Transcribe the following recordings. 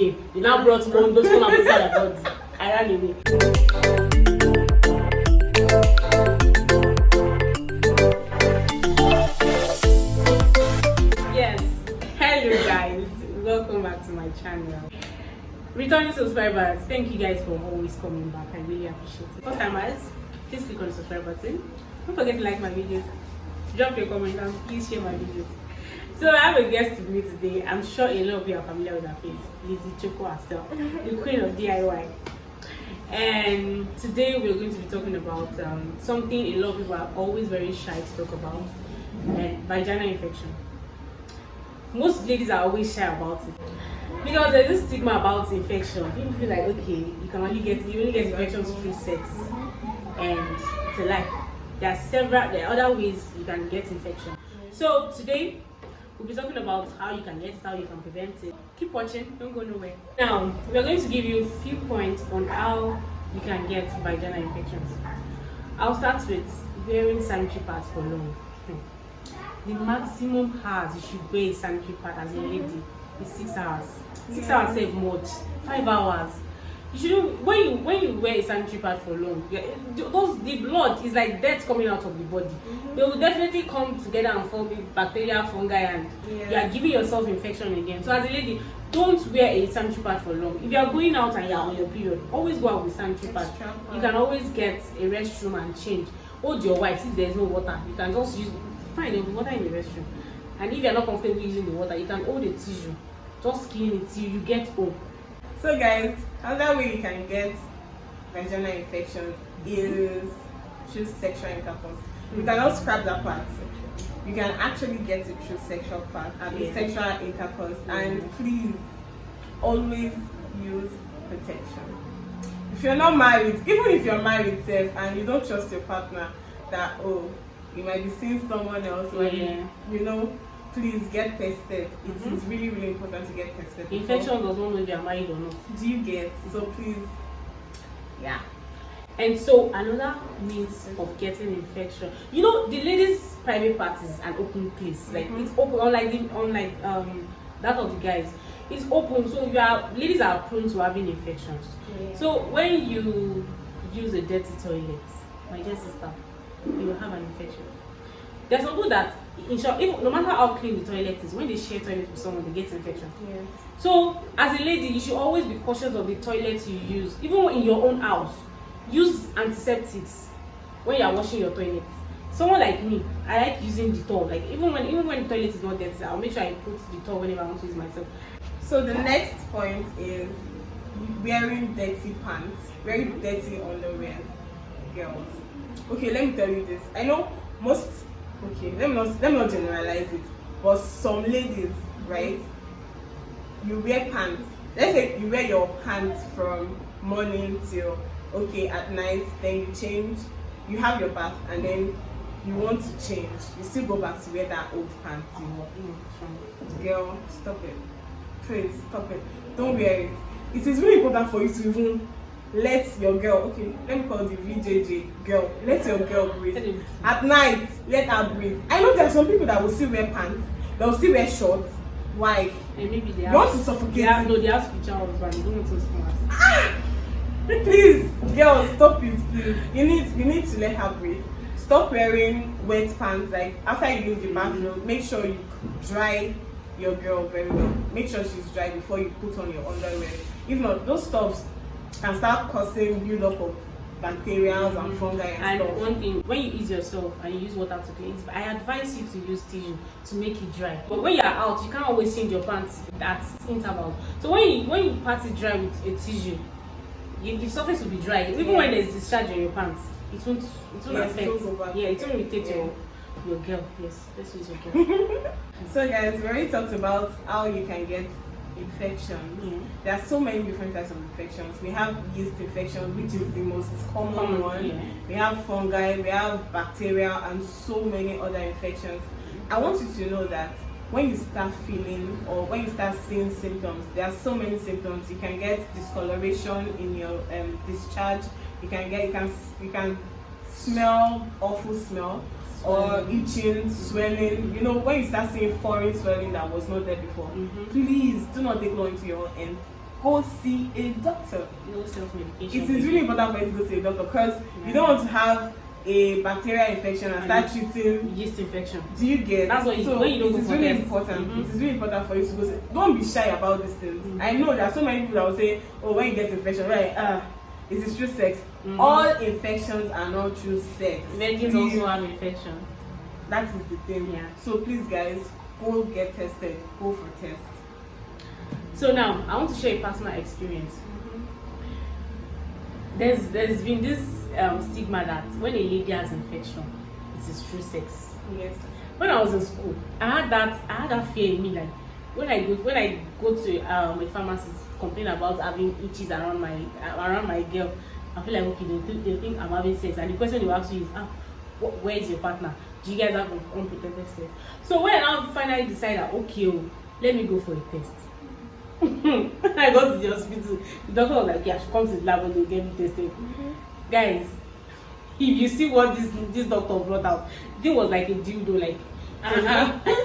You now brought one, those come and inside my body. I ran away. Yes, hello guys, welcome back to my channel. Returning subscribers, thank you guys for always coming back. I really appreciate it. First timers, please click on the subscribe button. Don't forget to like my videos, drop your comment, and please share my videos. So I have a guest with me today. I'm sure a lot of you are familiar with her face. Lizzie Choco herself, the queen of DIY. And today we're going to be talking about something a lot of people are always very shy to talk about, and vaginal infection. Most ladies are always shy about it because there's this stigma about infection. People feel like, okay, you only get infections through sex, and it's a lie. There are other ways you can get infection. So today we'll be talking about how you can get it, how you can prevent it. Keep watching, don't go nowhere. Now, we're going to give you a few points on how you can get vaginal infections. I'll start with wearing sanitary pads for long. The maximum hours you should wear a sanitary pad as a lady is 6 hours. 6 hours save much. 5 hours. You shouldn't, when you wear a sanitary pad for long, the blood is like dirt coming out of the body. They will definitely come together and form bacteria, fungi, and you are giving yourself infection again. So as a lady, don't wear a sanitary pad for long. If you are going out and you are on your period, always go out with sanitary pad. You can always get a restroom and change. Hold your wipes if there is no water. You can just use, fine, there will be water in the restroom. And if you are not comfortable using the water, you can hold a tissue. Just clean it till you get home. So guys, another way you can get vaginal infection is through sexual intercourse. You cannot scrap that part. You can actually get it through sexual part and sexual intercourse. And please always use protection. If you're not married, even if you're married and you don't trust your partner that you might be seeing someone else, please get tested. It is really, really important to get tested. Infection does not know if you are married or not. Do you get? So please, And so another means of getting infection. You know, the ladies' private part is an open place. Like it's open, unlike that of the guys. It's open, so ladies are prone to having infections. So when you use a dirty toilet, my dear sister, you will have an infection. There's some people that, in short, no matter how clean the toilet is, when they share toilet with someone, they get infection. So, as a lady, you should always be cautious of the toilets you use. Even in your own house, use antiseptics when you are washing your toilet. Someone like me, I like using Dettol. Like even when the toilet is not dirty, I'll make sure I put Dettol whenever I want to use myself. So the next point is wearing dirty pants, very dirty underwear, girls. Okay, let me tell you this. I know most. Okay, let me not generalize it, but some ladies, right? You wear pants. Let's say you wear your pants from morning till at night. Then you change. You have your bath, and then you want to change. You still go back to wear that old pants you wore. Girl, stop it. Please stop it. Don't wear it. It is really important for you to even let your girl, let me call the VJJ girl, let your girl breathe. At night, let her breathe. I know there are some people that will still wear pants, they'll still wear shorts. Why? And maybe they want to suffocate. They have future husband, they don't want to smart. Please, girl, stop it, please. You need to let her breathe. Stop wearing wet pants. Like after you leave the bathroom, make sure you dry your girl very well. Make sure she's dry before you put on your underwear. If not, those stuffs can start causing build-up of bacteria and fungi and stuff. One thing, when you ease yourself and you use water to clean, I advise you to use tissue to make it dry. But when you are out, you can't always change your pants at intervals. So when you pat it dry with a tissue, the surface will be dry. Even when there's discharge in your pants, it won't affect. It won't irritate your girl. Yes, let's use your girl. So guys, we already talked about how you can get infections. There are so many different types of infections. We have yeast infection, which is the most common one. We have fungi, we have bacteria, and so many other infections. I want you to know that when you start feeling or when you start seeing symptoms, there are so many symptoms. You can get discoloration in your discharge. You can smell awful smell. Or itching, swelling. You know, when you start seeing foreign swelling that was not there before, please do not take law into your own hands. go see a doctor. No self-medication. It is really important for you to go see a doctor because you don't want to have a bacterial infection and start treating yeast infection. Do you get? That's what so when you don't it is go for really tests. important. It is really important for you to go see. Don't be shy about these things. I know there are so many people that will say, oh, when you get infection, right? It is through sex. All infections are not through sex. Virgins also have infection. That is the thing. Yeah. So please, guys, go get tested. Go for tests. So now I want to share a personal experience. There's been this stigma that when a lady has infection, it is through sex. Yes. When I was in school, I had that fear in me, like when I go to a pharmacist complain about having itches around my girl, I feel like okay, they think I'm having sex, and the question they ask you is where is your partner? Do you guys have unprotected sex? So when I now finally decided okay, let me go for a test. I got to the hospital. The doctor was like, yeah, she comes to the lab and they get me tested. Guys, if you see what this doctor brought out, it was like a dildo, like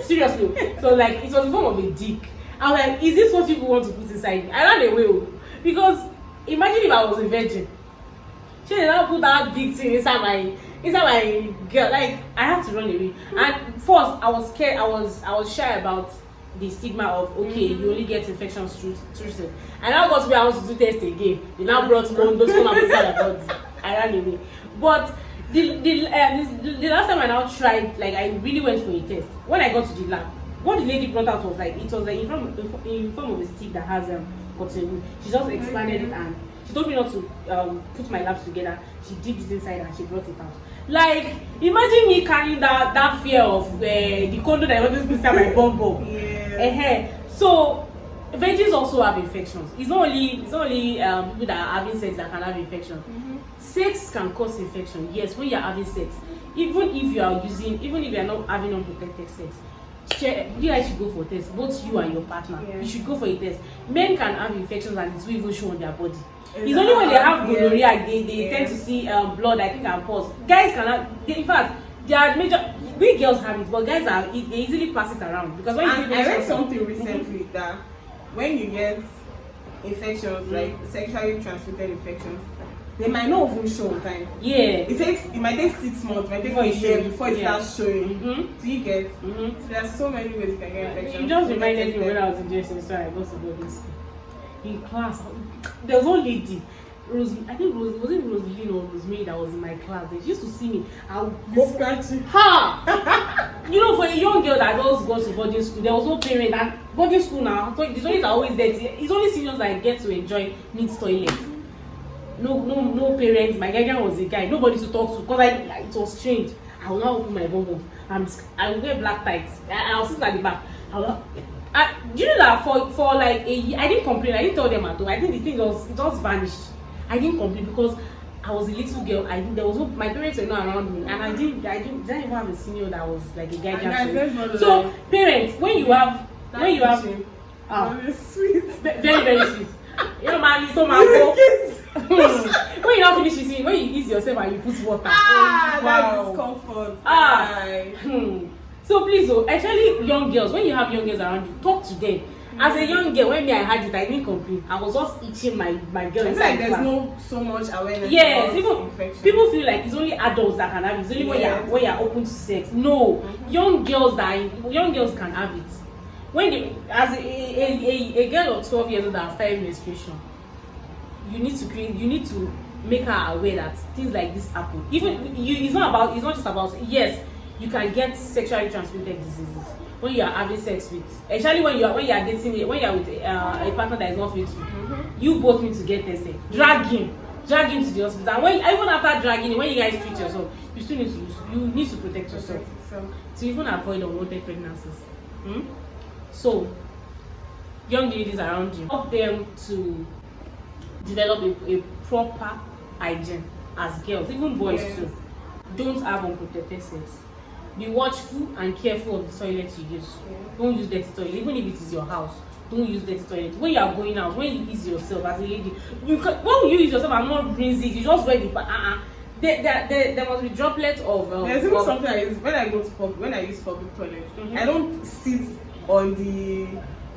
seriously. So like it was in form of a dick. I was like, is this what you want to put inside me? I ran away because imagine if I was a virgin. She did not put that big thing inside my girl. Like I had to run away. And first I was scared. I was shy about the stigma of okay, you only get infections through sex. And now got to be I was to do test again. They now brought condoms come and put inside my body. I ran away. But the last time I now tried, like I really went for a test. When I got to the lab, what the lady brought out was like it was like in form of a stick that has cotton. She just expanded it and she told me not to put my labs together. She dipped it inside and she brought it out. Like imagine me carrying that fear of the condom that I wanted to put inside my bum bum. Yeah. So virgins also have infections. It's not only people that are having sex that can have infection. Sex can cause infection. Yes, when you're having sex, even if you are not having unprotected sex, you guys should go for a test. Both you and your partner, you should go for a test. Men can have infections and it will even show on their body. It's only when they have gonorrhea they tend to see blood, I think, and pus. Guys cannot. In fact, there are we girls have it, but guys they easily pass it around because when I read something recently that when you get infections like sexually transmitted infections, they might not even show on time. Yeah. It might take 6 months, it might take a year before it starts showing. Do you get? So there are so many ways you can get infections. You just reminded me when I was in JSN, so I got to boarding school. In class, there was one lady, I think was it Rosaline or Rosemary that was in my class. They used to see me. I would go scratching. You know, for a young girl that just goes to boarding school, there was no parent. And boarding school now, the toilets are always dirty. It's only seniors that get to enjoy neat toilets. No parents. My guardian was a guy. Nobody to talk to because it was strange. I will not open my bum. I will wear black tights. I'll sit at the back. Do you know that for like a year, I didn't complain. I didn't tell them at all. I think the thing just vanished. I didn't complain because I was a little girl. There was my parents were not around me, and I didn't even have a senior that was like a guardian. So parents, when you have sweet, very very sweet. You know, man, you don't when you not finish eating, when you ease yourself and you put water. That discomfort. So please, actually, young girls, when you have young girls around you, talk to them. As a young girl, when I had it, I didn't complain. I was just itching my girl. It's like there's no so much awareness. Yes, even people feel like it's only adults that can have it. It's only when you're open to sex. No, young girls can have it. As a girl of 12 years old that started menstruation, you need to make her aware that things like this happen. It's not just about yes, you can get sexually transmitted diseases when you are having sex with, especially when you are dating, when you are with a partner that is not faithful. You both need to get tested. Drag him to the hospital. And even after dragging him, when you guys treat yourself, you still need to protect yourself to even avoid unwanted pregnancies. So, young ladies around you, help them to develop a proper hygiene as girls, even boys too. Don't have unprotected sex. Be watchful and careful of the toilet you use. Don't use dirty toilet, even if it is your house. Don't use dirty toilet. When you are going out, when you use yourself as a lady, when you use yourself and not rinse it, you just wear the there must be droplets of. There's even something I use when I use public toilets. I don't sit on the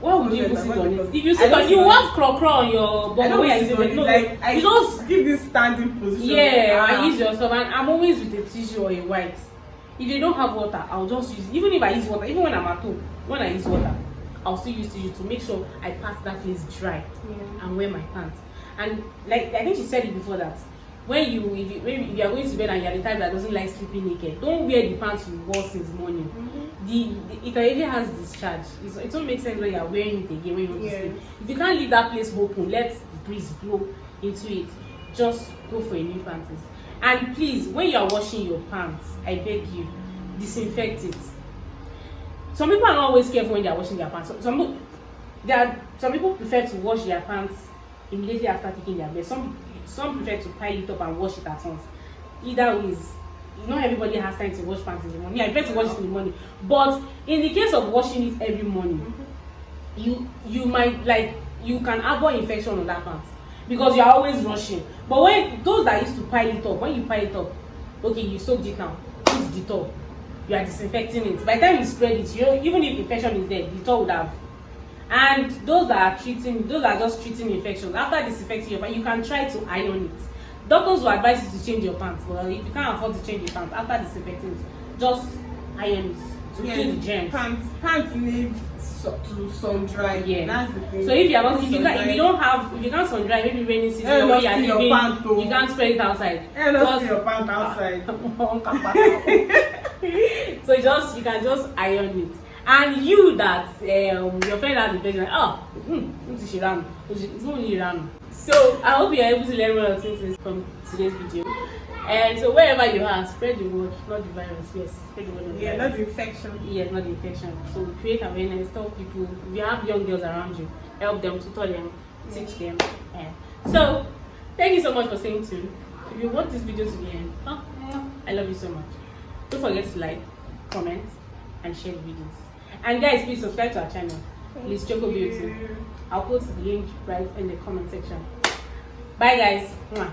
Why would you even sit on it? If you sit I don't on, you sit on have crow on your I bum don't when you're sit on using it. it. No, Like I you just give this standing position. yeah, I use your stuff, and I'm always with a tissue or a wipe. If they don't have water, I'll just use. Even if I use water, even when I'm at home, when I use water, I'll still use tissue to make sure I pat that place dry and wear my pants. And like I think she said it before that when you if you are going to bed and you're the type that doesn't like sleeping naked, don't wear the pants you wore since morning. It already has discharge. It won't make sense when you are wearing it again when you want to sleep. If you can't leave that place open, let the breeze blow into it. Just go for a new panties. And please, when you are washing your pants, I beg you, disinfect it. Some people are not always careful when they are washing their pants. Some people prefer to wash their pants immediately after taking their bath. Some prefer to pile it up and wash it at once. Either ways, not everybody has time to wash pants in the morning. I prefer to wash it in the morning. But in the case of washing it every morning, you might you can harbor infection on that pants because you are always rushing. But when those that used to pile it up, when you pile it up, okay, you soaked it now, use Dettol. You are disinfecting it. By the time you spread it, even if infection is there, Dettol would have. And those that are just treating infections, after disinfecting your pants, you can try to iron it. Doctors will advise you to change your pants. Well, if you can't afford to change your pants after disinfecting it, just iron it to kill the germs. Pants need to sun dry. Yeah. That's the thing. So if you can't sun dry, maybe rainy season or when you are leaving, you can't spread it outside. Not see your pants outside. So you can just iron it. And you that your friend has infection, it's only random. So I hope you are able to learn one or two things from today's video. And so wherever you are, spread the word, not the virus. Yes, spread the word. Yeah, not the infection. Yes, not the infection. So create awareness, tell people. If you have young girls around you, help them, tutor them, teach them. So thank you so much for staying tuned. If you want this video to be end, I love you so much. Don't forget to like, comment, and share the videos. And guys, please subscribe to our channel. Please Choco Beauty. I'll post the link right in the comment section. Bye guys. Mwah.